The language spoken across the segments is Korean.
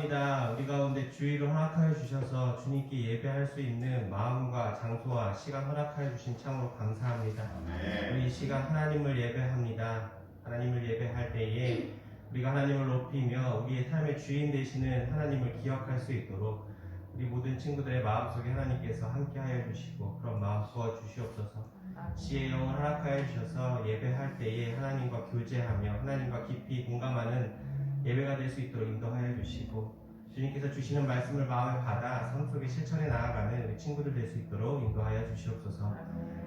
감사합니다. 우리 가운데 주의를 허락하여 주셔서 주님께 예배할 수 있는 마음과 장소와 시간 허락하여 주신 참으로 감사합니다. 우리 이 시간 하나님을 예배합니다. 하나님을 예배할 때에 우리가 하나님을 높이며 우리의 삶의 주인 되시는 하나님을 기억할 수 있도록 우리 모든 친구들의 마음속에 하나님께서 함께하여 주시고 그런 마음 부어 주시옵소서. 지혜의 영을 허락하여 주셔서 예배할 때에 하나님과 교제하며 하나님과 깊이 공감하는 예배가 될 수 있도록 인도하여 주시고 주님께서 주시는 말씀을 마음에 받아 삶 속에 실천해 나아가는 우리 친구들 될 수 있도록 인도하여 주시옵소서.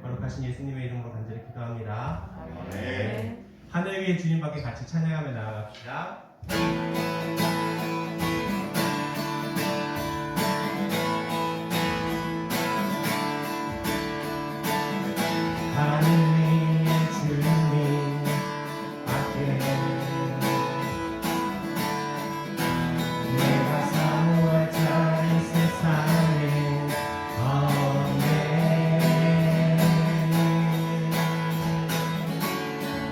거룩하신 예수님의 이름으로 간절히 기도합니다. 네. 하늘 위에 주님밖에 같이 찬양하며 나아갑시다. 하늘 위에 주님밖에 내가 사모할 자 이 세상에 없네.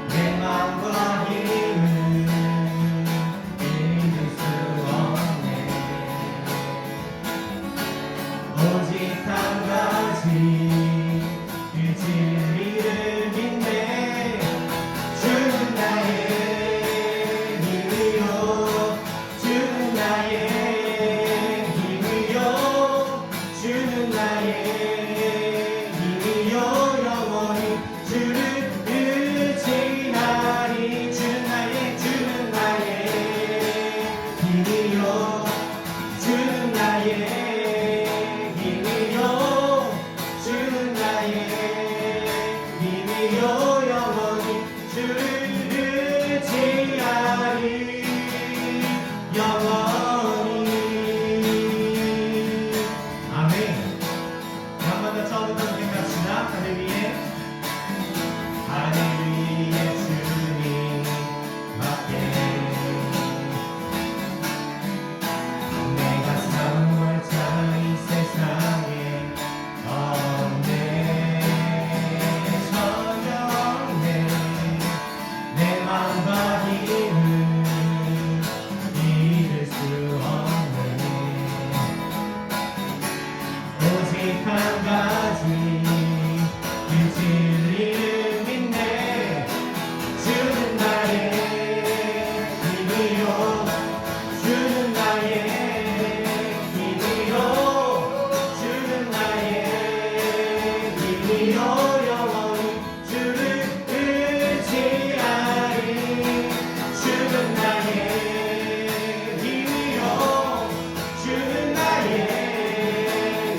내 마음과 힘을 잃을 수 없네. 오직 한 가지 그 진리를 믿네. 주는 나의 힘이요, 주는 나의 힘이요, 주는 나의 힘이요, 영원히 주를 의지하리. 주는 나의 힘이요, 주는 나의 힘이요, 주는 나의 힘이요, 영원히 주를 의지하리. 영원히. 아멘. 한 번 더 처음부터 함께 합시다. 하늘 위에 주님밖에 내가 사모할 자 이 세상에 없네. 전혀 없네. 내 마음과 힘을 잃을 수 없네. 오직 한 가지 그 진리를 믿네. 주는 나의 힘이요, 주는 나의 힘이요, 주는 나의 힘이요, 영원히 주를 의지하리. 주는 나의 힘이요, 주는 나의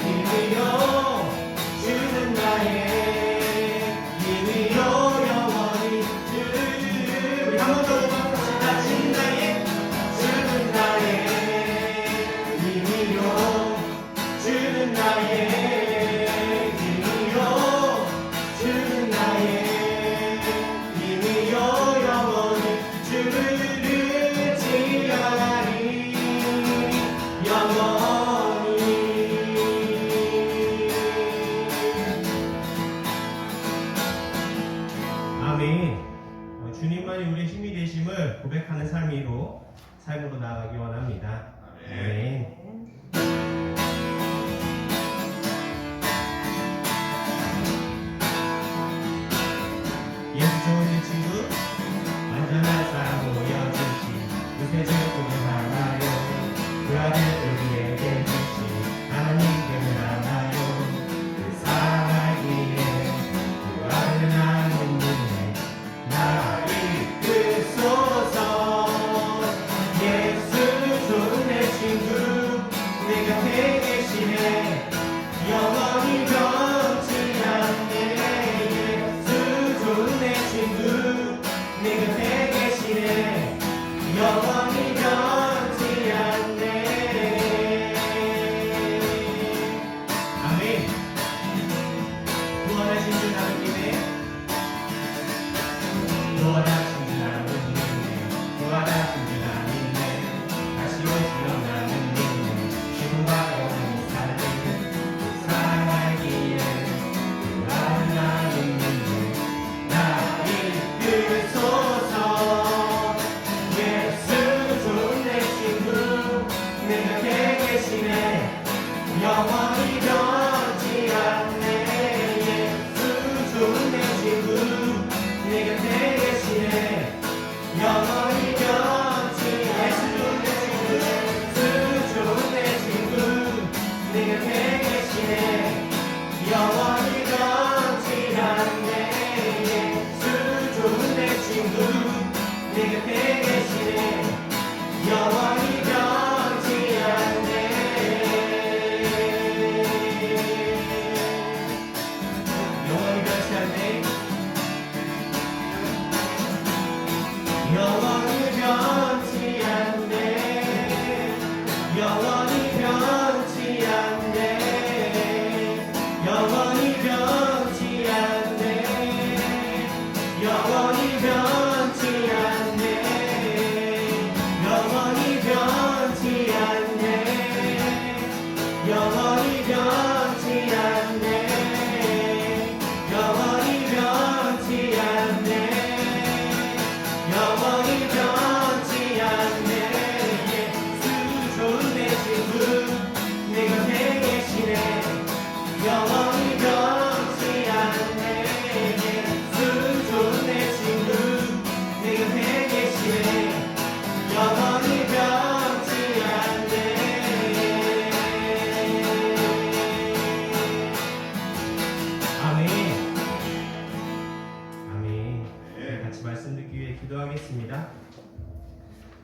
힘이요, 주는 나의 힘이요, 영원히 주를. 우리 한 번 더 고백합시다. 주는 나의 힘이요, 주는 나의 힘이요, 주는 나의 힘이요, 영원히 주를 의지하리. 영원히. 아멘. 주님만이 우리의 힘이 되심을 고백하는 삶으로 나아가기 원합니다. 아멘. 예수 좋은 친구, 완전한 사랑 모여주시 요새 주님을 알아요. 그 아들을 위해 주시 하나님께는 알아요. 그 사랑 알기에 그 아들은 하나님의 나 이끄소서. 예수 좋은 내 친구,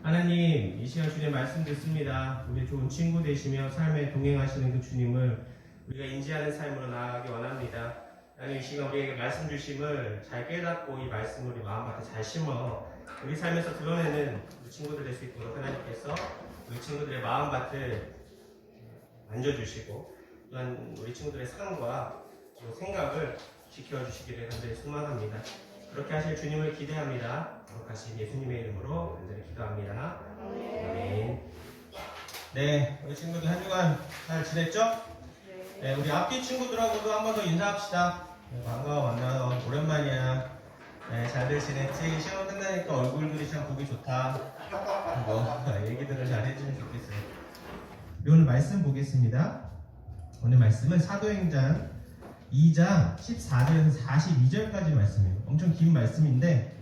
하나님, 이 시간 주님 말씀 듣습니다. 우리 좋은 친구 되시며 삶에 동행하시는 그 주님을 우리가 인지하는 삶으로 나아가기 원합니다. 하나님, 이 시간 우리에게 말씀 주심을 잘 깨닫고 이 말씀을 우리 마음밭에 잘 심어 우리 삶에서 드러내는 우리 친구들 될 수 있도록 하나님께서 우리 친구들의 마음밭을 만져주시고 또한 우리 친구들의 삶과 생각을 지켜주시기를 간절히 소망합니다. 그렇게 하실 주님을 기대합니다. 거룩하신 예수님의 이름으로 간절히 기도합니다. 아멘. 네, 우리 친구들 한 주간 잘 지냈죠? 네, 우리 앞뒤 친구들하고도 한 번 더 인사합시다. 네, 반가워, 만나서 오랜만이야. 네, 잘들 지냈지? 시험 끝나니까 얼굴들이 참 보기 좋다. 얘기들을 잘 해주면 좋겠어요. 오늘 말씀 보겠습니다. 오늘 말씀은 사도행전 2장 14절에서 42절까지 말씀이에요. 엄청 긴 말씀인데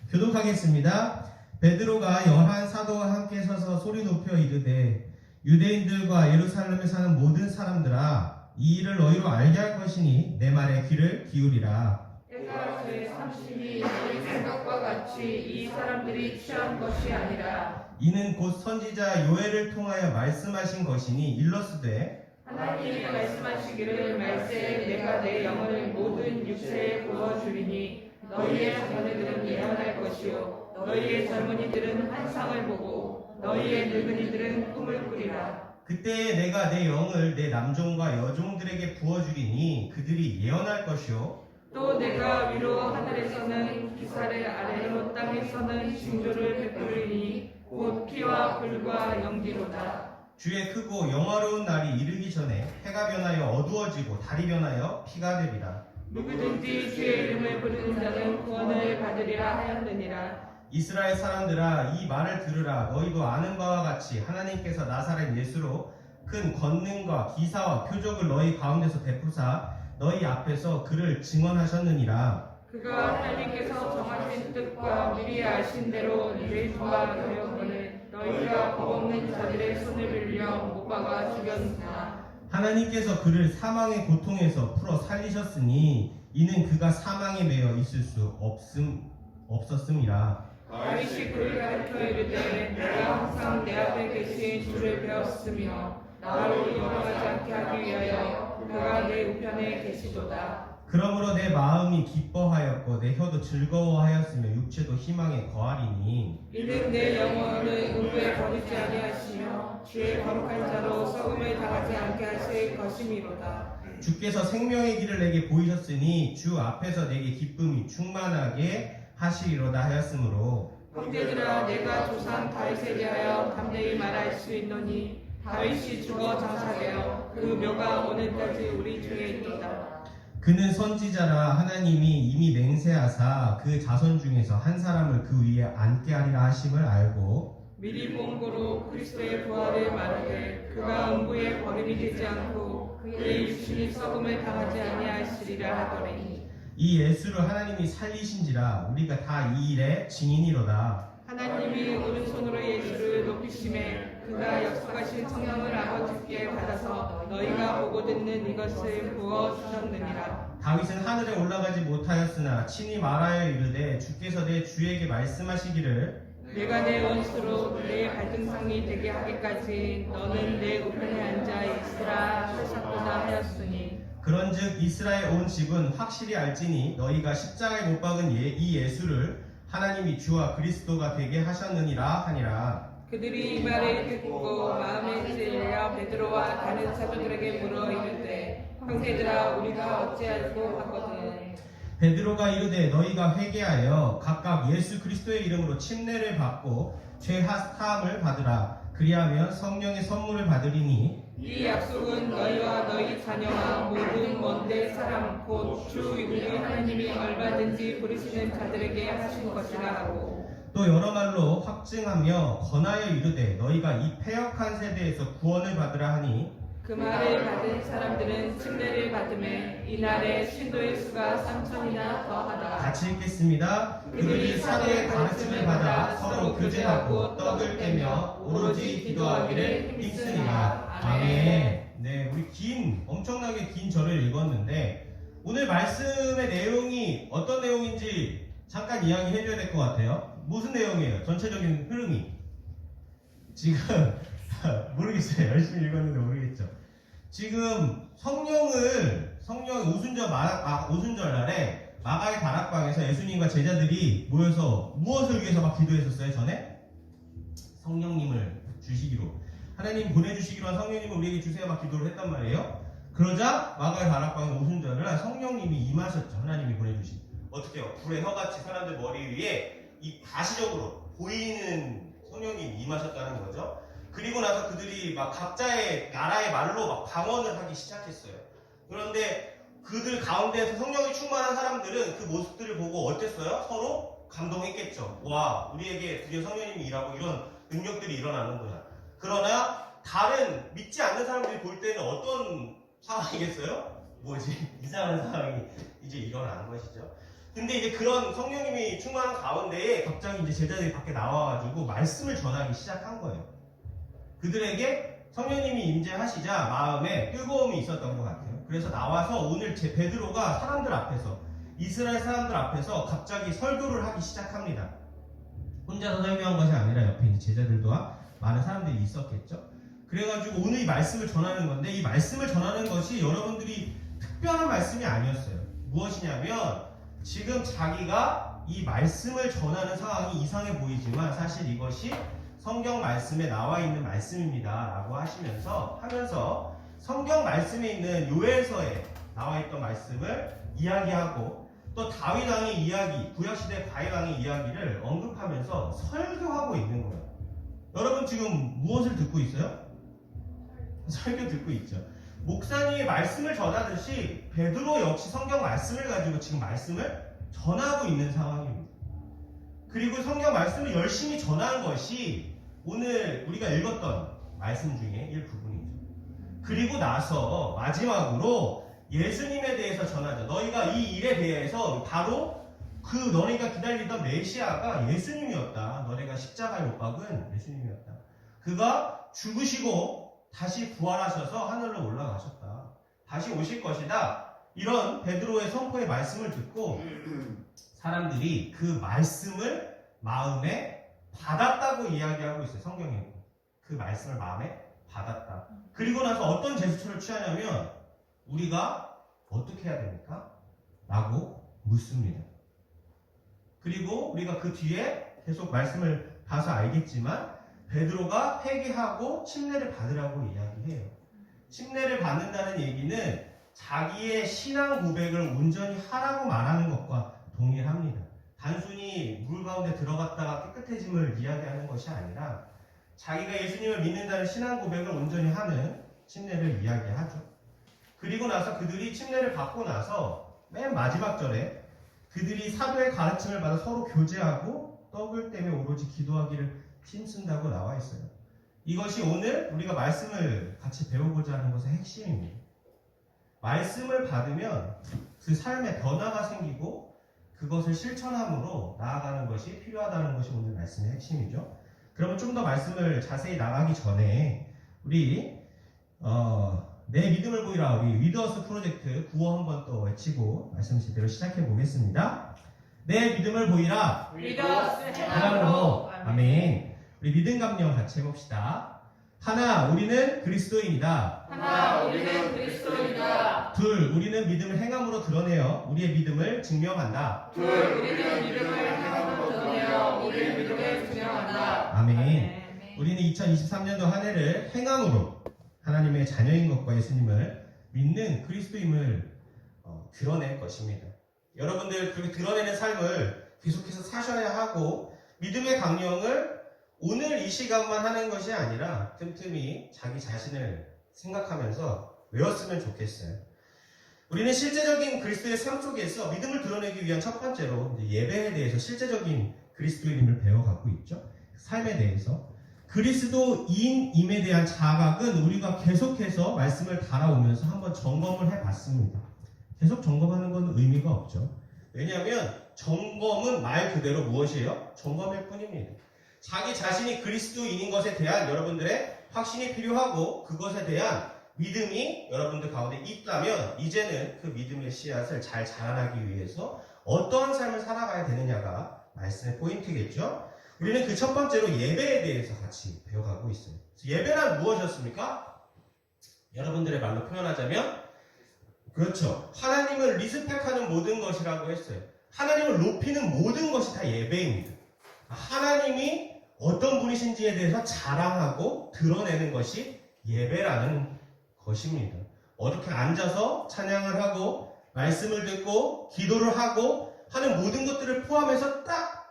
교독하겠습니다. 베드로가 11 사도와 함께 서서 소리 높여 이르되 유대인들과 예루살렘에 사는 모든 사람들아, 이 일을 너희로 알게 할 것이니 내 말에 귀를 기울이라. 때가 제 30이 너희 생각과 같이 이 사람들이 취한 것이 아니라 이는 곧 선지자 요엘을 통하여 말씀하신 것이니 일러스되 하나님이 말씀하시기를 말세에 내가 내 영을 모든 육체에 부어주리니 너희의 자녀들은 예언할 것이요 너희의 젊은이들은 환상을 보고 너희의 늙은이들은 꿈을 꾸리라. 그때에 내가 내 영을 내 남종과 여종들에게 부어주리니 그들이 예언할 것이요 또 내가 위로 하늘에서는 기사를 아래로 땅에서는 징조를 베풀리니 곧 피와 불과 연기로다. 주의 크고 영화로운 날이 이르기 전에 해가 변하여 어두워지고 달이 변하여 피가 되리라. 누구든지 주의 이름을 부르는 자는 구원을 받으리라 하였느니라. 이스라엘 사람들아, 이 말을 들으라. 너희도 아는 바와 같이 하나님께서 나사렛 예수로 큰 권능과 기사와 표적을 너희 가운데서 베푸사 너희 앞에서 그를 증언하셨느니라. 그가 하나님께서 정하신 뜻과 미리 아신 대로 예수와 여러분을 너희가 겁없는 자들의 손을 빌려 못 박아 죽였으나 하나님께서 그를 사망의 고통에서 풀어 살리셨으니 이는 그가 사망에 매여 있을 수 없었음이라. 다윗이 그를 가르쳐 이르되 내가 항상 내 앞에 계신 주를 배웠으며 나를 영화하지 않게 하기 위하여 그가 내 우편에 계시도다. 그러므로 내 마음이 기뻐하였고 내 혀도 즐거워하였으며 육체도 희망에 거하리니 이는 내 영혼을 음부에 버리지 아니하시며 주의 거룩한 자로 썩음을 당하지 않게 하실 것이미로다. 주께서 생명의 길을 내게 보이셨으니 주 앞에서 내게 기쁨이 충만하게 하시리로다 하였으므로 형제들아, 내가 조상 다윗에 대하여 담대히 말할 수 있노니 다윗이 죽어 장사되어 그 묘가 오늘까지 우리 중에 있도다. 그는 선지자라 하나님이 이미 맹세하사 그 자손 중에서 한 사람을 그 위에 앉게 하리라 하심을 알고 미리 본 고로 그리스도의 부활을 말하되 그가 음부에 버림이 되지 않고 그의 육신이 썩음을 당하지 아니하시리라 하더니 이 예수를 하나님이 살리신지라 우리가 다 이 일의 증인이로다. 하나님이 오른손으로 예수를 높이심에 그가 역사하신 성령을 아버지께 받아서 너희가 보고 듣는 이것을 부어주셨느니라. 다윗은 하늘에 올라가지 못하였으나 친히 말하여 이르되 주께서 내 주에게 말씀하시기를 내가 내 원수로 내 발등상이 되게 하기까지 너는 내 우편에 앉아 있으라 하셨도다 하였으니 그런즉 이스라엘 온 집은 확실히 알지니 너희가 십자가에 못 박은 이 예수를 하나님이 주와 그리스도가 되게 하셨느니라 하니라. 그들이 이 말을 듣고 마음에 찔려 베드로와 다른 사도들에게 물어 이르되 형제들아, 우리가 어찌하고 하거든. 베드로가 이르되 너희가 회개하여 각각 예수 그리스도의 이름으로 침례를 받고 죄 사함을 받으라. 그리하면 성령의 선물을 받으리니 이 약속은 너희와 너희 자녀와 모든 먼데 사람 곧 주 우리 하나님이 얼마든지 부르시는 자들에게 하신 것이라 하고 또 여러 말로 확증하며 권하여 이르되 너희가 이 패역한 세대에서 구원을 받으라 하니 그 말을 받은 사람들은 침례를 받음에 이날에 신도의 수가 3,000이나 더하다. 같이 읽겠습니다. 그들이 사도의 가르침을 받아 서로 교제하고 떡을 깨며 오로지 기도하기를 힘쓰니라. 아멘. 네, 우리 엄청나게 긴 절을 읽었는데 오늘 말씀의 내용이 어떤 내용인지 잠깐 이야기해 줘야 될 것 같아요. 무슨 내용이에요? 전체적인 흐름이 지금 모르겠어요. 열심히 읽었는데 모르겠죠. 지금 성령 오순절 날에 마가의 다락방에서 예수님과 제자들이 모여서 무엇을 위해서 막 기도했었어요? 전에 성령님을 주시기로, 하나님 보내주시기로 한 성령님을 우리에게 주세요 막 기도를 했단 말이에요. 그러자 마가의 다락방에 오순절날 성령님이 임하셨죠. 하나님이 보내주신. 어떻게 해요? 불의 혀같이 사람들 머리 위에 이 가시적으로 보이는 성령님이 임하셨다는 거죠. 그리고 나서 그들이 막 각자의 나라의 말로 막 방언을 하기 시작했어요. 그런데 그들 가운데에서 성령이 충만한 사람들은 그 모습들을 보고 어땠어요? 서로 감동했겠죠. 와, 우리에게 드디어 성령님이 일하고 이런 능력들이 일어나는구나. 그러나 다른 믿지 않는 사람들이 볼 때는 어떤 상황이겠어요? 뭐지? 이상한 상황이 이제 일어나는 것이죠. 근데 이제 그런 성령님이 충만한 가운데에 갑자기 이제 제자들이 밖에 나와가지고 말씀을 전하기 시작한 거예요. 그들에게 성령님이 임재하시자 마음에 뜨거움이 있었던 것 같아요. 그래서 나와서 오늘 베드로가 사람들 앞에서, 이스라엘 사람들 앞에서 갑자기 설교를 하기 시작합니다. 혼자서 설교한 것이 아니라 옆에 이제 제자들도 많은 사람들이 있었겠죠. 그래가지고 오늘 이 말씀을 전하는 건데, 이 말씀을 전하는 것이 여러분들이 특별한 말씀이 아니었어요. 무엇이냐면 지금 자기가 이 말씀을 전하는 상황이 이상해 보이지만 사실 이것이 성경 말씀에 나와 있는 말씀입니다 라고 하면서 성경 말씀에 있는 요엘서에 나와 있던 말씀을 이야기하고, 또 다윗 왕의 이야기, 구약시대 다윗 왕의 이야기를 언급하면서 설교하고 있는 거예요. 여러분 지금 무엇을 듣고 있어요? 설교 듣고 있죠. 목사님이 말씀을 전하듯이 베드로 역시 성경 말씀을 가지고 지금 말씀을 전하고 있는 상황입니다. 그리고 성경 말씀을 열심히 전한 것이 오늘 우리가 읽었던 말씀 중에 일부분이죠. 그리고 나서 마지막으로 예수님에 대해서 전하죠. 너희가 이 일에 대해서 바로 그 너희가 기다리던 메시아가 예수님이었다. 너희가 십자가에 못 박은 예수님이었다. 그가 죽으시고 다시 부활하셔서 하늘로 올라가셨다. 다시 오실 것이다. 이런 베드로의 선포의 말씀을 듣고 사람들이 그 말씀을 마음에 받았다고 이야기하고 있어요. 성경에 그 말씀을 마음에 받았다. 그리고 나서 어떤 제스처를 취하냐면 우리가 어떻게 해야 됩니까? 라고 묻습니다. 그리고 우리가 그 뒤에 계속 말씀을 봐서 알겠지만 베드로가 회개하고 침례를 받으라고 이야기해요. 침례를 받는다는 얘기는 자기의 신앙 고백을 온전히 하라고 말하는 것과 동일합니다. 단순히 물 가운데 들어갔다가 깨끗해짐을 이야기하는 것이 아니라 자기가 예수님을 믿는다는 신앙 고백을 온전히 하는 침례를 이야기하죠. 그리고 나서 그들이 침례를 받고 나서 맨 마지막 절에 그들이 사도의 가르침을 받아 서로 교제하고 떡을 떼며 오로지 기도하기를 힘쓴다고 나와 있어요. 이것이 오늘 우리가 말씀을 같이 배우고자 하는 것의 핵심입니다. 말씀을 받으면 그 삶에 변화가 생기고 그것을 실천함으로 나아가는 것이 필요하다는 것이 오늘 말씀의 핵심이죠. 그러면 좀 더 말씀을 자세히 나가기 전에 우리 내 믿음을 보이라, 우리 위드어스 프로젝트 구호 한번 또 외치고 말씀 제대로 시작해 보겠습니다. 내 믿음을 보이라, 위드어스 행함으로. 아멘. 우리 믿음 감령 같이 해봅시다. 하나, 우리는 그리스도인이다. 하나, 우리는 그리스도인이다. 둘, 우리는 믿음을 행함으로 드러내어 우리의 믿음을 증명한다. 둘, 우리는 믿음을 행함으로 드러내어 우리의 믿음을 증명한다. 아멘. 우리는 2023년도 한 해를 행함으로 하나님의 자녀인 것과 예수님을 믿는 그리스도임을 드러낼 것입니다. 여러분들 그렇게 드러내는 삶을 계속해서 사셔야 하고, 믿음의 강령을 오늘 이 시간만 하는 것이 아니라 틈틈이 자기 자신을 생각하면서 외웠으면 좋겠어요. 우리는 실제적인 그리스도의 삶 속에서 믿음을 드러내기 위한 첫 번째로 예배에 대해서 실제적인 그리스도인임을 배워가고 있죠. 삶에 대해서 그리스도인임에 대한 자각은 우리가 계속해서 말씀을 달아오면서 한번 점검을 해봤습니다. 계속 점검하는 건 의미가 없죠. 왜냐하면 점검은 말 그대로 무엇이에요? 점검일 뿐입니다. 자기 자신이 그리스도인인 것에 대한 여러분들의 확신이 필요하고, 그것에 대한 믿음이 여러분들 가운데 있다면 이제는 그 믿음의 씨앗을 잘 자라나기 위해서 어떠한 삶을 살아가야 되느냐가 말씀의 포인트겠죠. 우리는 그 첫 번째로 예배에 대해서 같이 배워가고 있어요. 예배란 무엇이었습니까? 여러분들의 말로 표현하자면 그렇죠. 하나님을 리스펙하는 모든 것이라고 했어요. 하나님을 높이는 모든 것이 다 예배입니다. 하나님이 어떤 분이신지에 대해서 자랑하고 드러내는 것이 예배라는 것입니다. 어떻게 앉아서 찬양을 하고 말씀을 듣고 기도를 하고 하는 모든 것들을 포함해서 딱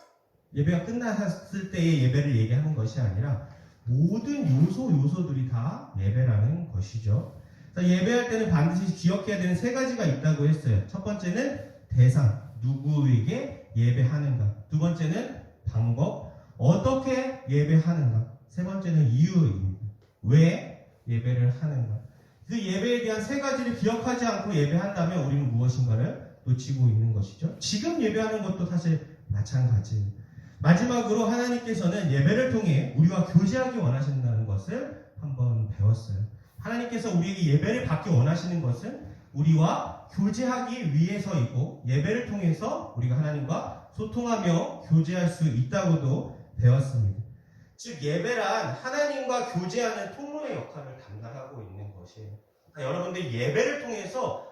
예배가 끝났을 때의 예배를 얘기하는 것이 아니라 모든 요소들이 다 예배라는 것이죠. 예배할 때는 반드시 기억해야 되는 세 가지가 있다고 했어요. 첫 번째는 대상, 누구에게 예배하는가. 두 번째는 방법, 어떻게 예배하는가. 세 번째는 이유입니다. 왜 예배를 하는가. 그 예배에 대한 세 가지를 기억하지 않고 예배한다면 우리는 무엇인가를 놓치고 있는 것이죠. 지금 예배하는 것도 사실 마찬가지예요. 마지막으로 하나님께서는 예배를 통해 우리와 교제하기 원하신다는 것을 한번 배웠어요. 하나님께서 우리에게 예배를 받기 원하시는 것은 우리와 교제하기 위해서이고 예배를 통해서 우리가 하나님과 소통하며 교제할 수 있다고도 배웠습니다. 즉 예배란 하나님과 교제하는 통로의 역할을 담당하고 있는 것이에요. 그러니까 여러분들이 예배를 통해서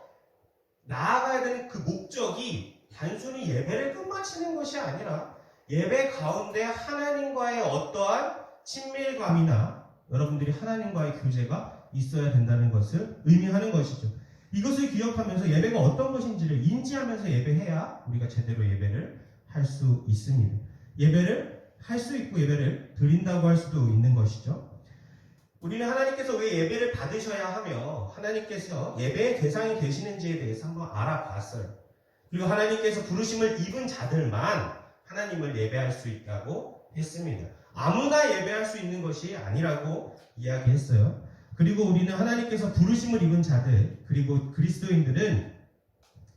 나아가야 되는 그 목적이 단순히 예배를 끝마치는 것이 아니라 예배 가운데 하나님과의 어떠한 친밀감이나 여러분들이 하나님과의 교제가 있어야 된다는 것을 의미하는 것이죠. 이것을 기억하면서 예배가 어떤 것인지를 인지하면서 예배해야 우리가 제대로 예배를 할 수 있습니다. 예배를 할 수 있고 예배를 드린다고 할 수도 있는 것이죠. 우리는 하나님께서 왜 예배를 받으셔야 하며 하나님께서 예배의 대상이 되시는지에 대해서 한번 알아봤어요. 그리고 하나님께서 부르심을 입은 자들만 하나님을 예배할 수 있다고 했습니다. 아무나 예배할 수 있는 것이 아니라고 이야기했어요. 그리고 우리는 하나님께서 부르심을 입은 자들 그리고 그리스도인들은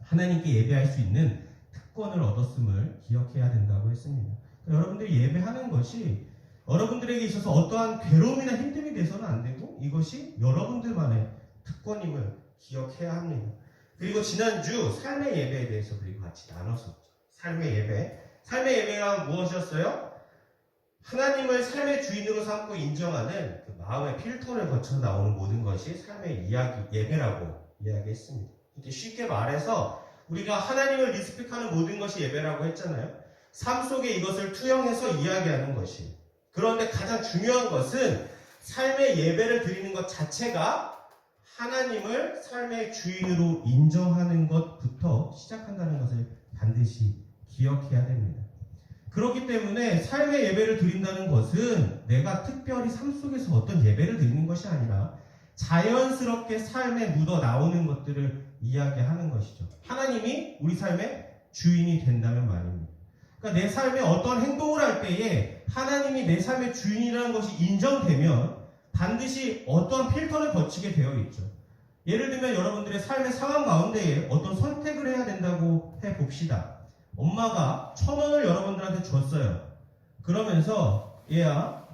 하나님께 예배할 수 있는 특권을 얻었음을 기억해야 된다고 했습니다. 여러분들이 예배하는 것이 여러분들에게 있어서 어떠한 괴로움이나 힘듦이 돼서는 안 되고 이것이 여러분들만의 특권임을 기억해야 합니다. 그리고 지난주 삶의 예배에 대해서 우리가 같이 나눴었죠. 삶의 예배. 삶의 예배가 무엇이었어요? 하나님을 삶의 주인으로 삼고 인정하는 그 마음의 필터를 거쳐 나오는 모든 것이 삶의 예배라고 이야기했습니다. 이렇게 쉽게 말해서 우리가 하나님을 리스펙하는 모든 것이 예배라고 했잖아요. 삶 속에 이것을 투영해서 이야기하는 것이. 그런데 가장 중요한 것은 삶의 예배를 드리는 것 자체가 하나님을 삶의 주인으로 인정하는 것부터 시작한다는 것을 반드시 기억해야 됩니다. 그렇기 때문에 삶의 예배를 드린다는 것은 내가 특별히 삶 속에서 어떤 예배를 드리는 것이 아니라 자연스럽게 삶에 묻어 나오는 것들을 이야기하는 것이죠. 하나님이 우리 삶의 주인이 된다면 말입니다. 그러니까 내 삶에 어떤 행동을 할 때에 하나님이 내 삶의 주인이라는 것이 인정되면 반드시 어떤 필터를 거치게 되어 있죠. 예를 들면 여러분들의 삶의 상황 가운데에 어떤 선택을 해야 된다고 해봅시다. 엄마가 1,000원을 여러분들한테 줬어요. 그러면서 얘야,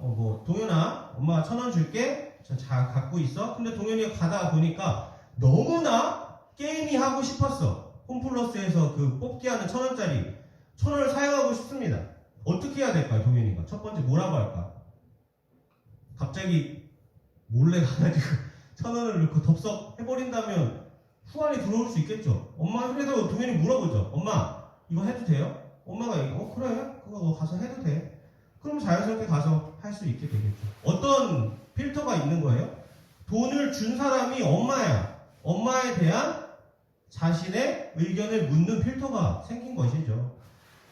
동현아, 엄마가 1,000원 줄게. 잘 갖고 있어. 근데 동현이가 가다가 보니까 너무나 게임이 하고 싶었어. 홈플러스에서 그 뽑기 하는 1,000원짜리 1,000원을 사용하고 싶습니다. 어떻게 해야 될까요, 동현이가? 첫 번째 뭐라고 할까? 갑자기 몰래 가가지고 1,000원을 넣고 덥석 해버린다면 후환이 들어올 수 있겠죠. 엄마, 그래도 동현이 물어보죠. 엄마, 이거 해도 돼요? 엄마가 그래? 그거 가서 해도 돼. 그럼 자연스럽게 가서 할 수 있게 되겠죠. 어떤 필터가 있는 거예요? 돈을 준 사람이 엄마야. 엄마에 대한 자신의 의견을 묻는 필터가 생긴 것이죠.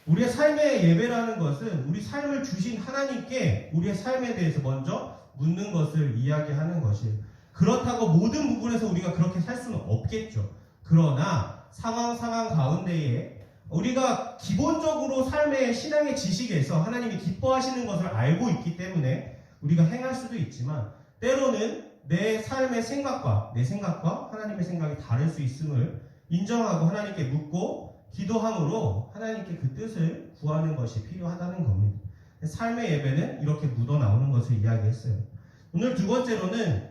우리의 삶의 예배라는 것은 우리 삶을 주신 하나님께 우리의 삶에 대해서 먼저 묻는 것을 이야기하는 것이에요. 그렇다고 모든 부분에서 우리가 그렇게 살 수는 없겠죠. 그러나 상황 가운데에 우리가 기본적으로 삶의 신앙의 지식에서 하나님이 기뻐하시는 것을 알고 있기 때문에 우리가 행할 수도 있지만 때로는 내 삶의 생각과 내 생각과 하나님의 생각이 다를 수 있음을 인정하고 하나님께 묻고 기도함으로 하나님께 그 뜻을 구하는 것이 필요하다는 겁니다. 삶의 예배는 이렇게 묻어나오는 것을 이야기했어요. 오늘 두 번째로는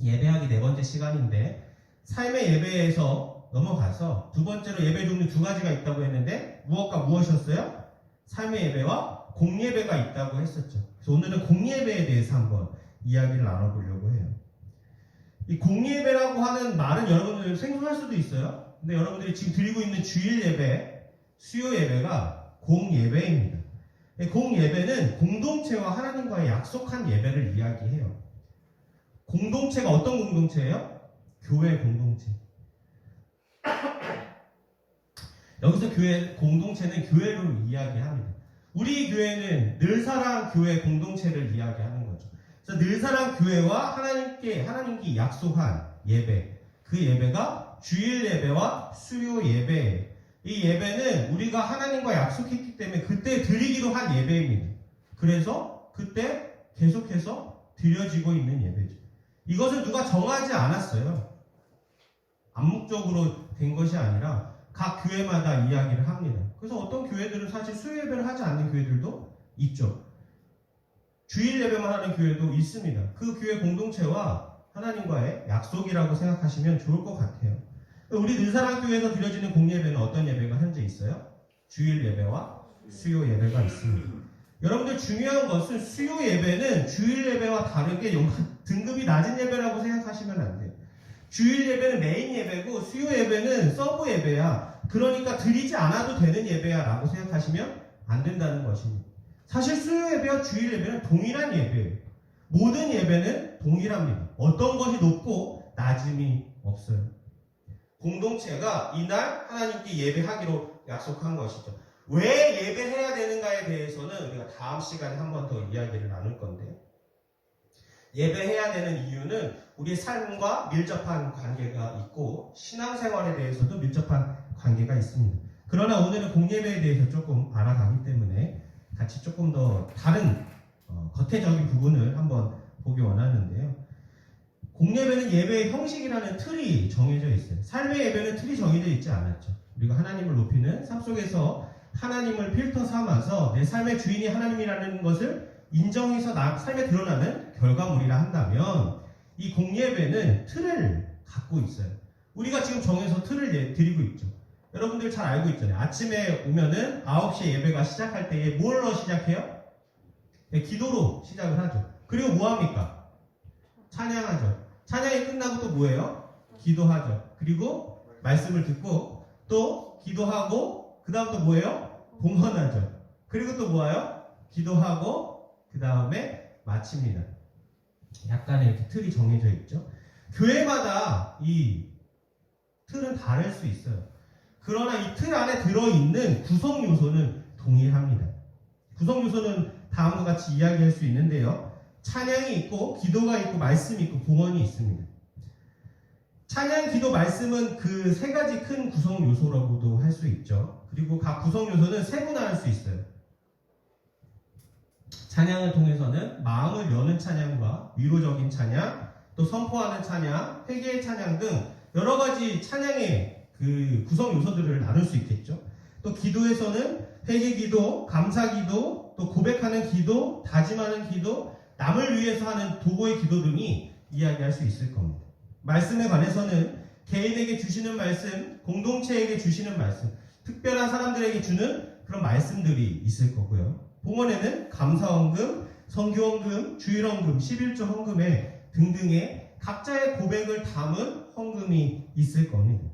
예배하기 네 번째 시간인데 삶의 예배에서 넘어가서 두 번째로 예배 종류 두 가지가 있다고 했는데 무엇과 무엇이었어요? 삶의 예배와 공예배가 있다고 했었죠. 그래서 오늘은 공예배에 대해서 한번 이야기를 나눠보려고 해요. 이 공예배라고 하는 말은 여러분들 생소할 수도 있어요. 근데 여러분들이 지금 드리고 있는 주일 예배, 수요 예배가 공예배입니다. 공예배는 공동체와 하나님과의 약속한 예배를 이야기해요. 공동체가 어떤 공동체예요? 교회 공동체. 여기서 교회 공동체는 교회를 이야기합니다. 우리 교회는 늘사랑 교회 공동체를 이야기하는 거죠. 그래서 늘사랑 교회와 하나님께 약속한 예배, 그 예배가 주일 예배와 수요 예배예요. 이 예배는 우리가 하나님과 약속했기 때문에 그때 드리기로 한 예배입니다. 그래서 그때 계속해서 드려지고 있는 예배죠. 이것을 누가 정하지 않았어요. 암묵적으로 된 것이 아니라 각 교회마다 이야기를 합니다. 그래서 어떤 교회들은 사실 수요 예배를 하지 않는 교회들도 있죠. 주일 예배만 하는 교회도 있습니다. 그 교회 공동체와 하나님과의 약속이라고 생각하시면 좋을 것 같아요. 우리 늘사랑교회에서 드려지는 공예배는 어떤 예배가 현재 있어요? 주일 예배와 수요 예배가 있습니다. 여러분들 중요한 것은 수요 예배는 주일 예배와 다르게 등급이 낮은 예배라고 생각하시면 안 돼요. 주일 예배는 메인 예배고 수요 예배는 서브 예배야. 그러니까 드리지 않아도 되는 예배야 라고 생각하시면 안 된다는 것입니다. 사실 수요 예배와 주일 예배는 동일한 예배예요. 모든 예배는 동일합니다. 어떤 것이 높고 낮음이 없어요. 공동체가 이날 하나님께 예배하기로 약속한 것이죠. 왜 예배해야 되는가에 대해서는 우리가 다음 시간에 한 번 더 이야기를 나눌 건데요. 예배해야 되는 이유는 우리의 삶과 밀접한 관계가 있고 신앙생활에 대해서도 밀접한 관계가 있습니다. 그러나 오늘은 공예배에 대해서 조금 알아가기 때문에 같이 조금 더 다른 겉에적인 부분을 한번 보기 원하는데요. 공예배는 예배의 형식이라는 틀이 정해져 있어요. 삶의 예배는 틀이 정해져 있지 않았죠. 우리가 하나님을 높이는 삶 속에서 하나님을 필터 삼아서 내 삶의 주인이 하나님이라는 것을 인정해서 삶에 드러나는 결과물이라 한다면 이 공예배는 틀을 갖고 있어요. 우리가 지금 정해서 틀을 드리고 있죠. 여러분들 잘 알고 있잖아요. 아침에 오면은 9시에 예배가 시작할 때에 뭘로 시작해요? 네, 기도로 시작을 하죠. 그리고 뭐 합니까? 찬양하죠. 찬양이 끝나고 또 뭐예요? 기도하죠. 그리고 말씀을 듣고 또 기도하고 그 다음 또 뭐예요? 봉헌하죠. 그리고 또 뭐예요? 기도하고 그 다음에 마칩니다. 약간의 이렇게 틀이 정해져 있죠. 교회마다 이 틀은 다를 수 있어요. 그러나 이 틀 안에 들어있는 구성 요소는 동일합니다. 구성 요소는 다음과 같이 이야기할 수 있는데요. 찬양이 있고 기도가 있고 말씀이 있고 봉헌이 있습니다. 찬양, 기도, 말씀은 그 세 가지 큰 구성 요소라고도 할 수 있죠. 그리고 각 구성 요소는 세분화할 수 있어요. 찬양을 통해서는 마음을 여는 찬양과 위로적인 찬양, 또 선포하는 찬양, 회개의 찬양 등 여러 가지 찬양의 그 구성 요소들을 나눌 수 있겠죠. 또 기도에서는 회개 기도, 감사 기도, 또 고백하는 기도, 다짐하는 기도, 남을 위해서 하는 도구의 기도 등이 이야기할 수 있을 겁니다. 말씀에 관해서는 개인에게 주시는 말씀, 공동체에게 주시는 말씀, 특별한 사람들에게 주는 그런 말씀들이 있을 거고요. 봉헌에는 감사헌금, 선교헌금, 주일헌금, 11조 헌금에 등등의 각자의 고백을 담은 헌금이 있을 겁니다.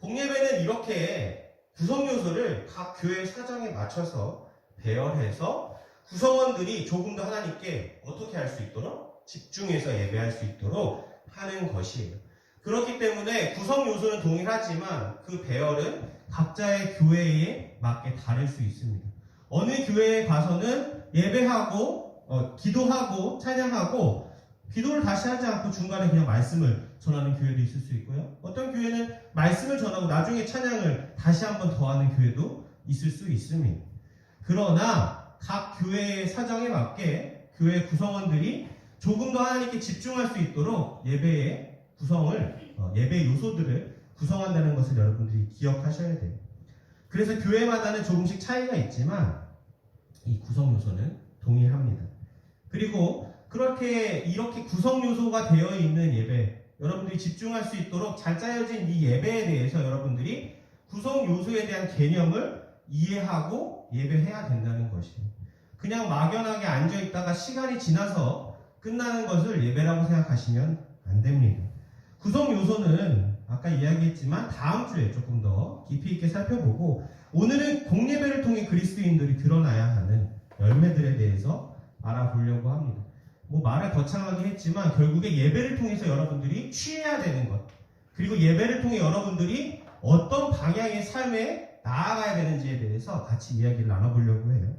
공예배는 이렇게 구성 요소를 각 교회 사정에 맞춰서 배열해서 구성원들이 조금 더 하나님께 어떻게 할 수 있도록 집중해서 예배할 수 있도록 하는 것이에요. 그렇기 때문에 구성 요소는 동일하지만 그 배열은 각자의 교회에 맞게 다를 수 있습니다. 어느 교회에 가서는 예배하고 기도하고 찬양하고 기도를 다시 하지 않고 중간에 그냥 말씀을 전하는 교회도 있을 수 있고요. 어떤 교회는 말씀을 전하고 나중에 찬양을 다시 한번 더 하는 교회도 있을 수 있습니다. 그러나 각 교회의 사정에 맞게 교회 구성원들이 조금 더 하나님께 집중할 수 있도록 예배의 구성을, 예배 요소들을 구성한다는 것을 여러분들이 기억하셔야 돼요. 그래서 교회마다는 조금씩 차이가 있지만 이 구성 요소는 동일합니다. 그리고 이렇게 구성 요소가 되어 있는 예배, 여러분들이 집중할 수 있도록 잘 짜여진 이 예배에 대해서 여러분들이 구성 요소에 대한 개념을 이해하고 예배해야 된다는 것이에요. 그냥 막연하게 앉아있다가 시간이 지나서 끝나는 것을 예배라고 생각하시면 안 됩니다. 구성 요소는 아까 이야기했지만 다음 주에 조금 더 깊이 있게 살펴보고, 오늘은 공예배를 통해 그리스도인들이 드러나야 하는 열매들에 대해서 알아보려고 합니다. 말을 거창하게 했지만 결국에 예배를 통해서 여러분들이 취해야 되는 것, 그리고 예배를 통해 여러분들이 어떤 방향의 삶에 나아가야 되는지에 대해서 같이 이야기를 나눠보려고 해요.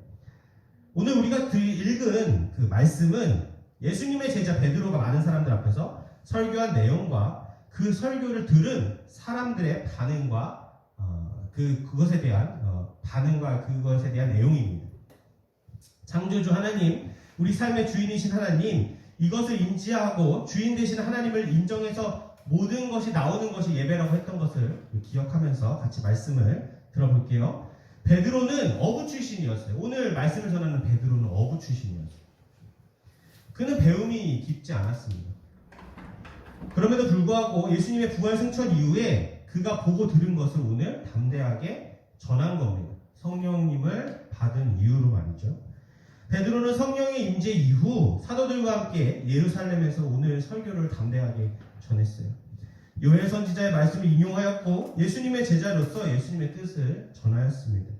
오늘 우리가 읽은 그 말씀은 예수님의 제자 베드로가 많은 사람들 앞에서 설교한 내용과 그 설교를 들은 사람들의 반응과 그것에 대한 반응과 그것에 대한 내용입니다. 창조주 하나님, 우리 삶의 주인이신 하나님, 이것을 인지하고 주인 되신 하나님을 인정해서 모든 것이 나오는 것이 예배라고 했던 것을 기억하면서 같이 말씀을 들어볼게요. 베드로는 어부 출신이었어요. 오늘 말씀을 전하는 베드로는 어부 출신이었어요. 그는 배움이 깊지 않았습니다. 그럼에도 불구하고 예수님의 부활 승천 이후에 그가 보고 들은 것을 오늘 담대하게 전한 겁니다. 성령님을 받은 이유로 말이죠. 베드로는 성령의 임재 이후 사도들과 함께 예루살렘에서 오늘 설교를 담대하게 전했어요. 요엘 선지자의 말씀을 인용하였고 예수님의 제자로서 예수님의 뜻을 전하였습니다.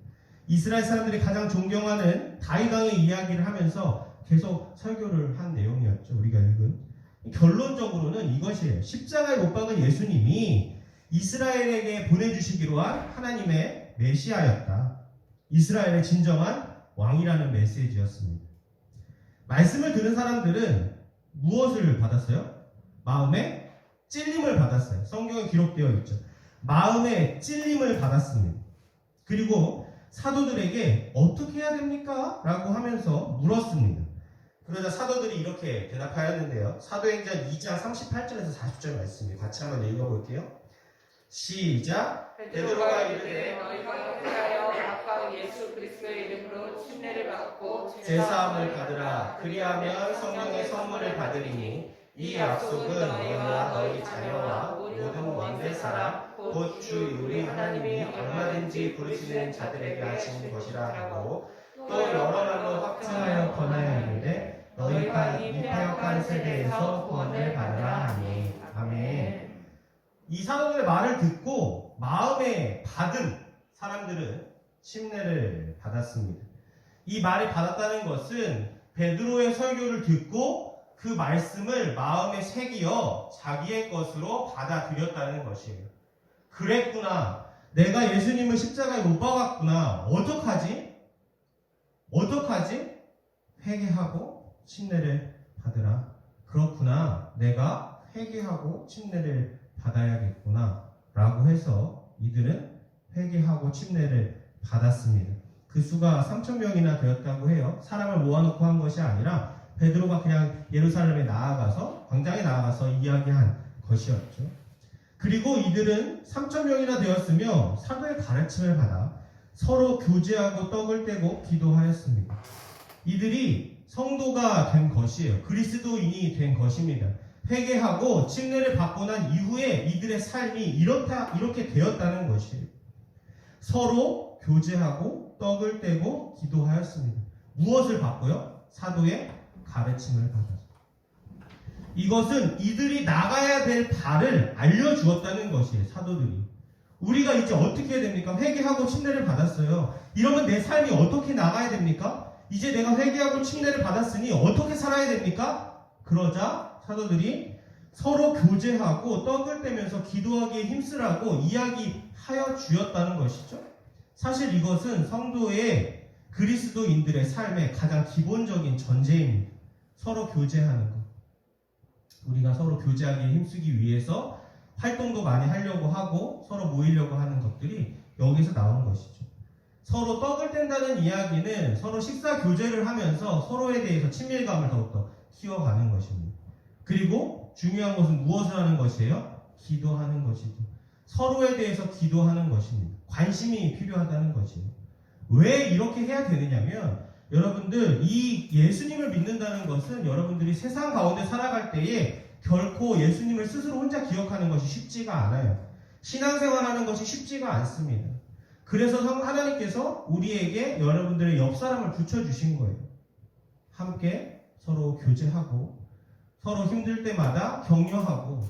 이스라엘 사람들이 가장 존경하는 다윗 왕의 이야기를 하면서 계속 설교를 한 내용이었죠. 우리가 읽은. 결론적으로는 이것이에요. 십자가에 못 박은 예수님이 이스라엘에게 보내주시기로 한 하나님의 메시아였다. 이스라엘의 진정한 왕이라는 메시지였습니다. 말씀을 들은 사람들은 무엇을 받았어요? 마음에 찔림을 받았어요. 성경에 기록되어 있죠. 마음에 찔림을 받았습니다. 그리고 사도들에게 어떻게 해야 됩니까? 라고 하면서 물었습니다. 그러자 사도들이 이렇게 대답하였는데요. 사도행전 2장 38절에서 40절 말씀을 같이 한번 읽어볼게요. 시작. 베드로가 이르되 너희가 회개하여 각각 예수 그리스도의 이름으로 침례를 받고 제사함을 받으라. 그리하면 성령의 선물을 받으리니 이 약속은 너희와 너희 자녀와 모든 원대 사람 곧 주 우리 하나님이 얼마든지 부르시는 자들에게 하시는 것이라 하고, 또 여러 말로 확증하여 권하여 이르되 너희가 이 패역한 세대에서 구원을 받으라 하니. 아멘. 이 사도들의 말을 듣고 마음에 받은 사람들은 침례를 받았습니다. 이 말을 받았다는 것은 베드로의 설교를 듣고 그 말씀을 마음에 새기어 자기의 것으로 받아들였다는 것이에요. 그랬구나. 내가 예수님을 십자가에 못 박았구나. 어떡하지? 회개하고 침례를 받으라. 그렇구나. 내가 회개하고 침례를 받아야겠구나. 라고 해서 이들은 회개하고 침례를 받았습니다. 그 수가 3,000명이나 되었다고 해요. 사람을 모아놓고 한 것이 아니라 베드로가 그냥 예루살렘에 나아가서, 광장에 나아가서 이야기한 것이었죠. 그리고 이들은 3,000명이나 되었으며 사도의 가르침을 받아 서로 교제하고 떡을 떼고 기도하였습니다. 이들이 성도가 된 것이에요. 그리스도인이 된 것입니다. 회개하고 침례를 받고 난 이후에 이들의 삶이 이렇게 되었다는 것이에요. 서로 교제하고 떡을 떼고 기도하였습니다. 무엇을 받고요? 사도의 가르침을 받았습니다. 이것은 이들이 나가야 될 발을 알려주었다는 것이에요. 사도들이. 우리가 이제 어떻게 해야 됩니까? 회개하고 침례를 받았어요. 이러면 내 삶이 어떻게 나가야 됩니까? 이제 내가 회개하고 침례를 받았으니 어떻게 살아야 됩니까? 그러자 사도들이 서로 교제하고 떡을 떼면서 기도하기에 힘쓰라고 이야기하여 주었다는 것이죠. 사실 이것은 성도의 그리스도인들의 삶의 가장 기본적인 전제입니다. 서로 교제하는 것. 우리가 서로 교제하기에 힘쓰기 위해서 활동도 많이 하려고 하고 서로 모이려고 하는 것들이 여기서 나오는 것이죠. 서로 떡을 뗀다는 이야기는 서로 식사 교제를 하면서 서로에 대해서 친밀감을 더욱더 키워가는 것입니다. 그리고 중요한 것은 무엇을 하는 것이에요? 기도하는 것이죠. 서로에 대해서 기도하는 것입니다. 관심이 필요하다는 것이에요. 왜 이렇게 해야 되느냐면, 여러분들, 이 예수님을 믿는다는 것은 여러분들이 세상 가운데 살아갈 때에 결코 예수님을 스스로 혼자 기억하는 것이 쉽지가 않아요. 신앙생활하는 것이 쉽지가 않습니다. 그래서 하나님께서 우리에게 여러분들의 옆사람을 붙여주신 거예요. 함께 서로 교제하고 서로 힘들 때마다 격려하고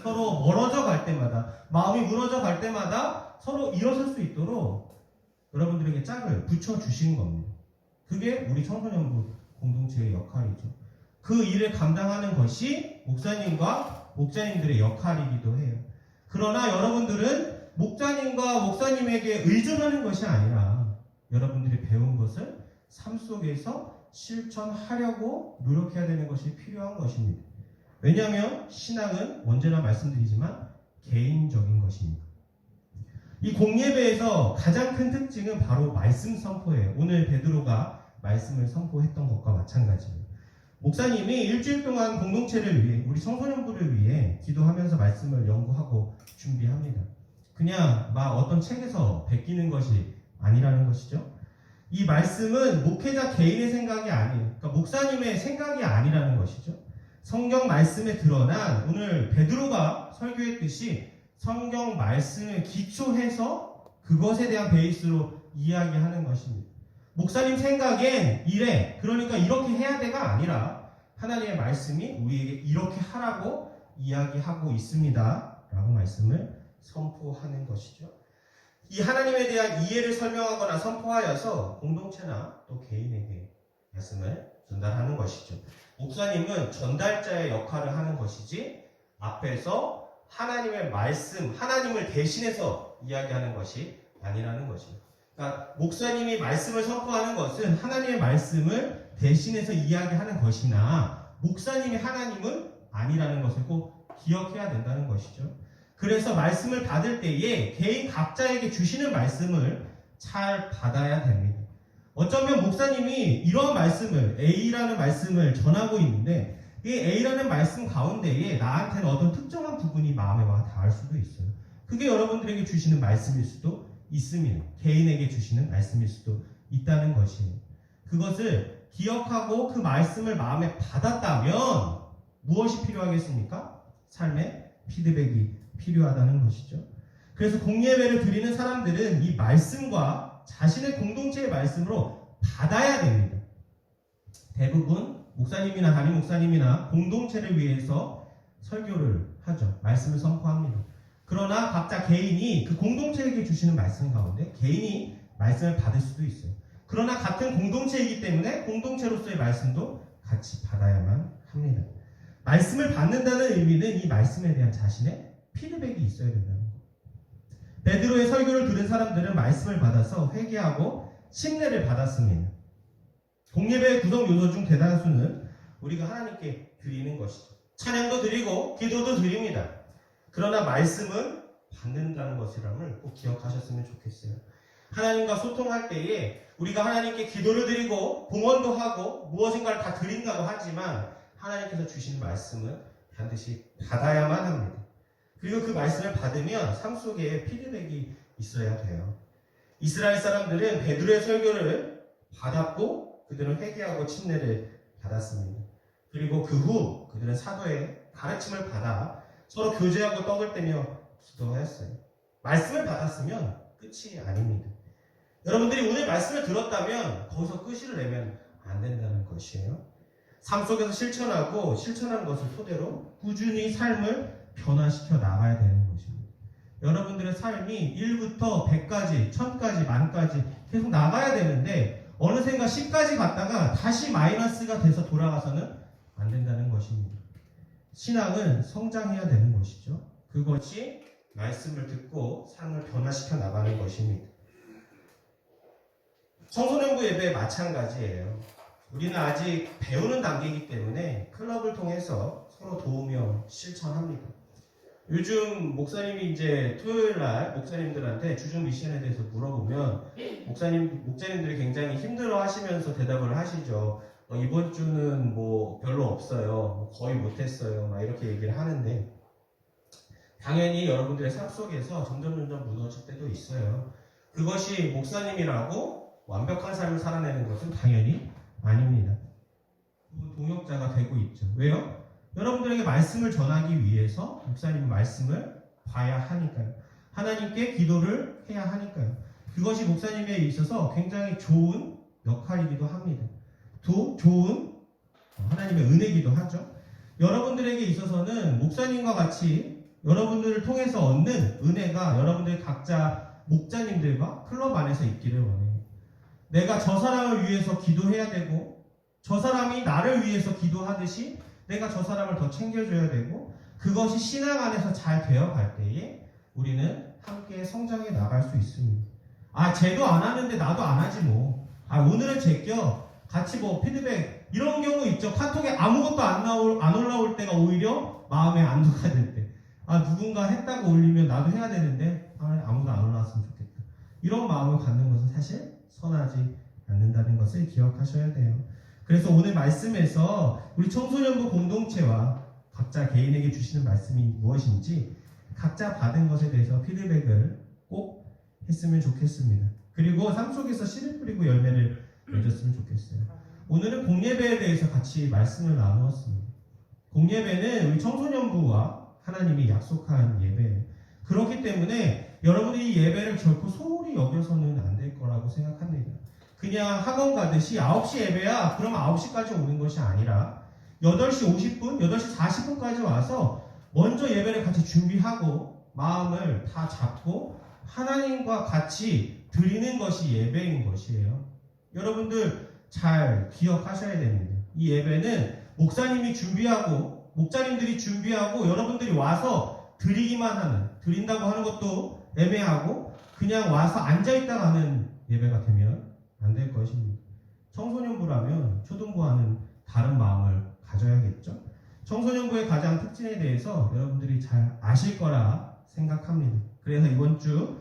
서로 멀어져 갈 때마다 마음이 무너져 갈 때마다 서로 일어설 수 있도록 여러분들에게 짝을 붙여주신 겁니다. 그게 우리 청소년부 공동체의 역할이죠. 그 일을 감당하는 것이 목사님과 목자님들의 역할이기도 해요. 그러나 여러분들은 목자님과 목사님에게 의존하는 것이 아니라 여러분들이 배운 것을 삶 속에서 실천하려고 노력해야 되는 것이 필요한 것입니다. 왜냐하면 신앙은 언제나 말씀드리지만 개인적인 것입니다. 이 공예배에서 가장 큰 특징은 바로 말씀 선포예요. 오늘 베드로가 말씀을 선포했던 것과 마찬가지예요. 목사님이 일주일 동안 공동체를 위해 우리 청소년부를 위해 기도하면서 말씀을 연구하고 준비합니다. 그냥 막 어떤 책에서 베끼는 것이 아니라는 것이죠. 이 말씀은 목회자 개인의 생각이 아니에요. 그러니까 목사님의 생각이 아니라는 것이죠. 성경 말씀에 드러난 오늘 베드로가 설교했듯이 성경 말씀을 기초해서 그것에 대한 베이스로 이야기하는 것입니다. 목사님 생각엔 이래, 그러니까 이렇게 해야 돼가 아니라 하나님의 말씀이 우리에게 이렇게 하라고 이야기하고 있습니다 라고 말씀을 선포하는 것이죠. 이 하나님에 대한 이해를 설명하거나 선포하여서 공동체나 또 개인에게 말씀을 전달하는 것이죠. 목사님은 전달자의 역할을 하는 것이지 앞에서 하나님의 말씀, 하나님을 대신해서 이야기하는 것이 아니라는 것입니다. 그러니까 목사님이 말씀을 선포하는 것은 하나님의 말씀을 대신해서 이야기하는 것이나 목사님이 하나님은 아니라는 것을 꼭 기억해야 된다는 것이죠. 그래서 말씀을 받을 때에 개인 각자에게 주시는 말씀을 잘 받아야 됩니다. 어쩌면 목사님이 이런 말씀을 A라는 말씀을 전하고 있는데 이 A라는 말씀 가운데에 나한테는 어떤 특정한 부분이 마음에 와 닿을 수도 있어요. 그게 여러분들에게 주시는 말씀일 수도 있습니다. 개인에게 주시는 말씀일 수도 있다는 것이에요. 그것을 기억하고 그 말씀을 마음에 받았다면 무엇이 필요하겠습니까? 삶의 피드백이 필요하다는 것이죠. 그래서 공예배를 드리는 사람들은 이 말씀과 자신의 공동체의 말씀으로 받아야 됩니다. 대부분 목사님이나 담임 목사님이나 공동체를 위해서 설교를 하죠. 말씀을 선포합니다. 그러나 각자 개인이 그 공동체에게 주시는 말씀 가운데 개인이 말씀을 받을 수도 있어요. 그러나 같은 공동체이기 때문에 공동체로서의 말씀도 같이 받아야만 합니다. 말씀을 받는다는 의미는 이 말씀에 대한 자신의 피드백이 있어야 된다는 거예요. 베드로의 설교를 들은 사람들은 말씀을 받아서 회개하고 침례를 받았습니다. 공예배의 구성 요소 중 대다수는 우리가 하나님께 드리는 것이죠. 찬양도 드리고 기도도 드립니다. 그러나 말씀은 받는다는 것이라는 꼭 기억하셨으면 좋겠어요. 하나님과 소통할 때에 우리가 하나님께 기도를 드리고 봉헌도 하고 무엇인가를 다 드린다고 하지만 하나님께서 주신 말씀은 반드시 받아야만 합니다. 그리고 그 말씀을 받으면 삶 속에 피드백이 있어야 돼요. 이스라엘 사람들은 베드로의 설교를 받았고 그들은 회개하고 침례를 받았습니다. 그리고 그 후 그들은 사도의 가르침을 받아 서로 교제하고 떡을 떼며 기도했어요. 말씀을 받았으면 끝이 아닙니다. 여러분들이 오늘 말씀을 들었다면 거기서 끝을 내면 안 된다는 것이에요. 삶 속에서 실천하고 실천한 것을 토대로 꾸준히 삶을 변화시켜 나가야 되는 것입니다. 여러분들의 삶이 1부터 100까지, 1000까지, 만까지 계속 나가야 되는데 어느샌가 10까지 갔다가 다시 마이너스가 돼서 돌아가서는 안 된다는 것입니다. 신앙은 성장해야 되는 것이죠. 그것이 말씀을 듣고 삶을 변화시켜 나가는 것입니다. 청소년부 예배 마찬가지예요. 우리는 아직 배우는 단계이기 때문에 클럽을 통해서 서로 도우며 실천합니다. 요즘 목사님이 이제 토요일날 목사님들한테 주중 미션에 대해서 물어보면 목사님들이 굉장히 힘들어 하시면서 대답을 하시죠. 이번 주는 뭐 별로 없어요. 거의 못했어요. 막 이렇게 얘기를 하는데 당연히 여러분들의 삶 속에서 점점 무너질 때도 있어요. 그것이 목사님이라고 완벽한 삶을 살아내는 것은 당연히 아닙니다. 동역자가 되고 있죠. 왜요? 여러분들에게 말씀을 전하기 위해서 목사님의 말씀을 봐야 하니까요. 하나님께 기도를 해야 하니까요. 그것이 목사님에 있어서 굉장히 좋은 역할이기도 합니다. 좋은 하나님의 은혜이기도 하죠. 여러분들에게 있어서는 목사님과 같이 여러분들을 통해서 얻는 은혜가 여러분들 각자 목자님들과 클럽 안에서 있기를 원해요. 내가 저 사람을 위해서 기도해야 되고 저 사람이 나를 위해서 기도하듯이 내가 저 사람을 더 챙겨줘야 되고 그것이 신앙 안에서 잘 되어갈 때에 우리는 함께 성장해 나갈 수 있습니다. 쟤도 안 하는데 나도 안 하지 뭐. 오늘은 제껴 같이 뭐 피드백 이런 경우 있죠. 카톡에 아무것도 안 올라올 때가 오히려 마음에 안도가 될 때. 누군가 했다고 올리면 나도 해야 되는데 아무도 안 올라왔으면 좋겠다. 이런 마음을 갖는 것은 사실 선하지 않는다는 것을 기억하셔야 돼요. 그래서 오늘 말씀에서 우리 청소년부 공동체와 각자 개인에게 주시는 말씀이 무엇인지 각자 받은 것에 대해서 피드백을 꼭 했으면 좋겠습니다. 그리고 삶 속에서 씨를 뿌리고 열매를 맺었으면 좋겠어요. 오늘은 공예배에 대해서 같이 말씀을 나누었습니다. 공예배는 우리 청소년부와 하나님이 약속한 예배예요. 그렇기 때문에 여러분이 이 예배를 결코 소홀히 여겨서는 안 될 거라고 생각합니다. 그냥 학원 가듯이 9시 예배야 그럼 9시까지 오는 것이 아니라 8시 50분, 8시 40분까지 와서 먼저 예배를 같이 준비하고 마음을 다 잡고 하나님과 같이 드리는 것이 예배인 것이에요. 여러분들 잘 기억하셔야 됩니다. 이 예배는 목사님이 준비하고 목자님들이 준비하고 여러분들이 와서 드린다고 하는 것도 애매하고 그냥 와서 앉아있다 가는 예배가 되면 안 될 것입니다. 청소년부라면 초등부와는 다른 마음을 가져야겠죠. 청소년부의 가장 특징에 대해서 여러분들이 잘 아실 거라 생각합니다. 그래서 이번 주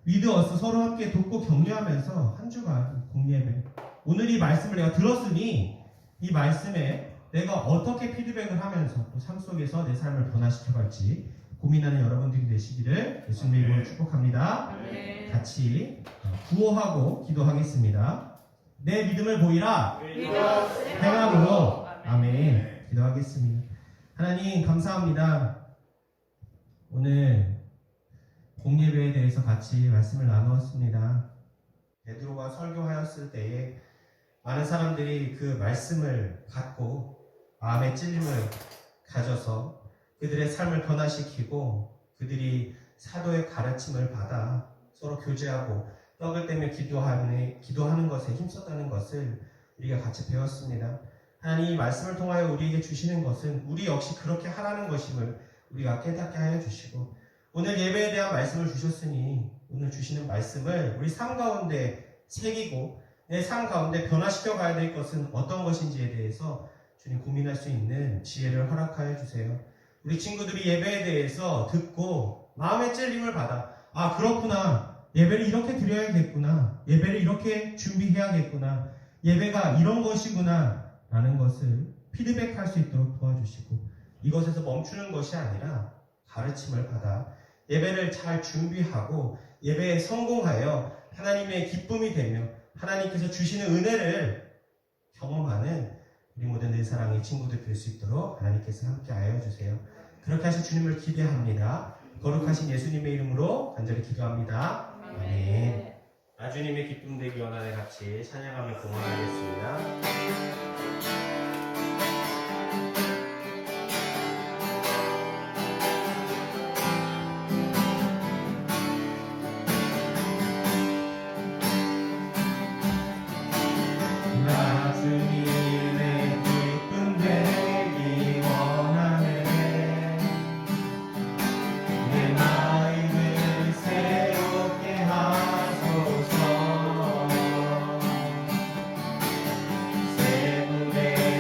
위드 어스 서로 함께 돕고 격려하면서 한 주간 공예배 오늘 이 말씀을 내가 들었으니 이 말씀에 내가 어떻게 피드백을 하면서 또 삶 속에서 내 삶을 변화시켜갈지 고민하는 여러분들이 되시기를 예수님의 이름으로 축복합니다. 같이 구호하고 기도하겠습니다. 내 믿음을 보이라 행함으로 아멘. 기도하겠습니다. 하나님 감사합니다. 오늘 공예배에 대해서 같이 말씀을 나누었습니다. 베드로가 설교하였을 때에 많은 사람들이 그 말씀을 갖고 마음의 찔림을 가져서 그들의 삶을 변화시키고 그들이 사도의 가르침을 받아 서로 교제하고 떡을 떼며 기도하는 것에 힘썼다는 것을 우리가 같이 배웠습니다. 하나님 이 말씀을 통하여 우리에게 주시는 것은 우리 역시 그렇게 하라는 것임을 우리가 깨닫게 하여 주시고 오늘 예배에 대한 말씀을 주셨으니 오늘 주시는 말씀을 우리 삶 가운데 새기고 내 삶 가운데 변화시켜 가야 될 것은 어떤 것인지에 대해서 주님 고민할 수 있는 지혜를 허락하여 주세요. 우리 친구들이 예배에 대해서 듣고 마음의 찔림을 받아 그렇구나. 예배를 이렇게 드려야겠구나. 예배를 이렇게 준비해야겠구나. 예배가 이런 것이구나. 라는 것을 피드백할 수 있도록 도와주시고 이것에서 멈추는 것이 아니라 가르침을 받아 예배를 잘 준비하고 예배에 성공하여 하나님의 기쁨이 되며 하나님께서 주시는 은혜를 경험하는 우리 모든 늘 사랑의 친구들 될 수 있도록 하나님께서 함께 하여 주세요. 그렇게 하신 주님을 기대합니다. 거룩하신 예수님의 이름으로 간절히 기도합니다. 아멘. 주님의 기쁨 되기 원하는 같이 찬양하며 공헌하겠습니다. 내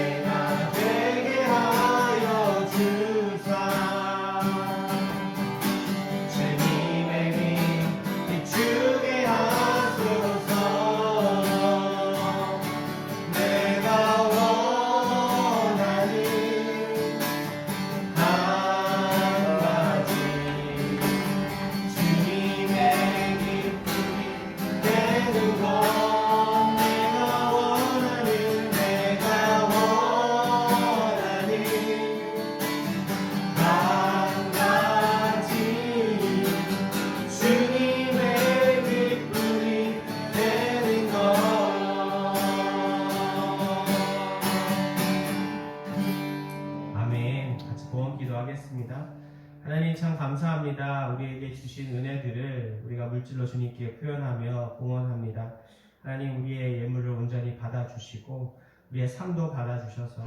감사합니다. 우리에게 주신 은혜들을 우리가 물질로 주님께 표현하며 공헌합니다. 하나님, 우리의 예물을 온전히 받아주시고 우리의 삶도 받아주셔서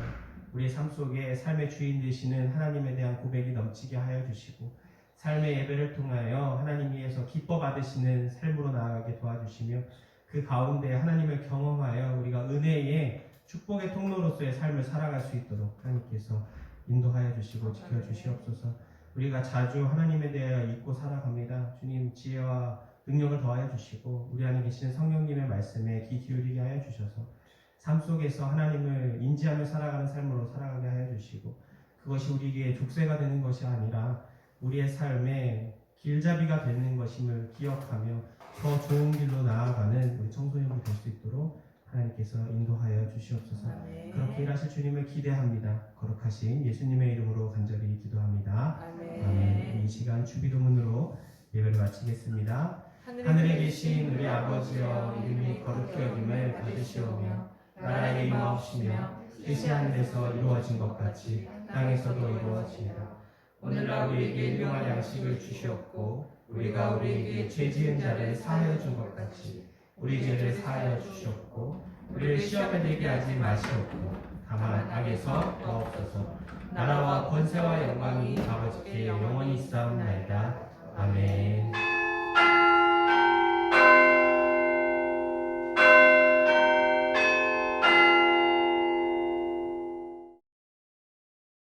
우리의 삶 속에 삶의 주인 되시는 하나님에 대한 고백이 넘치게 하여 주시고 삶의 예배를 통하여 하나님 위에서 기뻐 받으시는 삶으로 나아가게 도와주시며 그 가운데 하나님을 경험하여 우리가 은혜의 축복의 통로로서의 삶을 살아갈 수 있도록 하나님께서 인도하여 주시고 지켜주시옵소서. 우리가 자주 하나님에 대하여 잊고 살아갑니다. 주님, 지혜와 능력을 더하여 주시고 우리 안에 계시는 성령님의 말씀에 귀 기울이게 하여 주셔서 삶 속에서 하나님을 인지하며 살아가는 삶으로 살아가게 하여 주시고 그것이 우리에게 족쇄가 되는 것이 아니라 우리의 삶에 길잡이가 되는 것임을 기억하며 더 좋은 길로 나아가는 우리 청소년이 될 수 있도록 하나님께서 인도하여 주시옵소서. 그렇게 일하실 주님을 기대합니다. 거룩하신 예수님의 이름으로 간절히 기도합니다. 아멘. 이 시간 주기도문으로 예배를 마치겠습니다. 하늘에 계신 우리 아버지여, 이름이 거룩히 여김을 받으시오며 나라의 임하옵시며 뜻이 하늘에서 이루어진 것 같이 땅에서도 이루어지이다. 오늘날 우리에게 일용할 양식을 주시옵고 우리가 우리에게 죄 지은 자를 사하여 준 것 같이 우리 죄를 사하여 주시옵고 우리를 시험에 들게 하지 마시옵고 다만 악에서 구하옵소서. 나라와 권세와 영광이 아버지께 영원히 있사옵나이다. 아멘.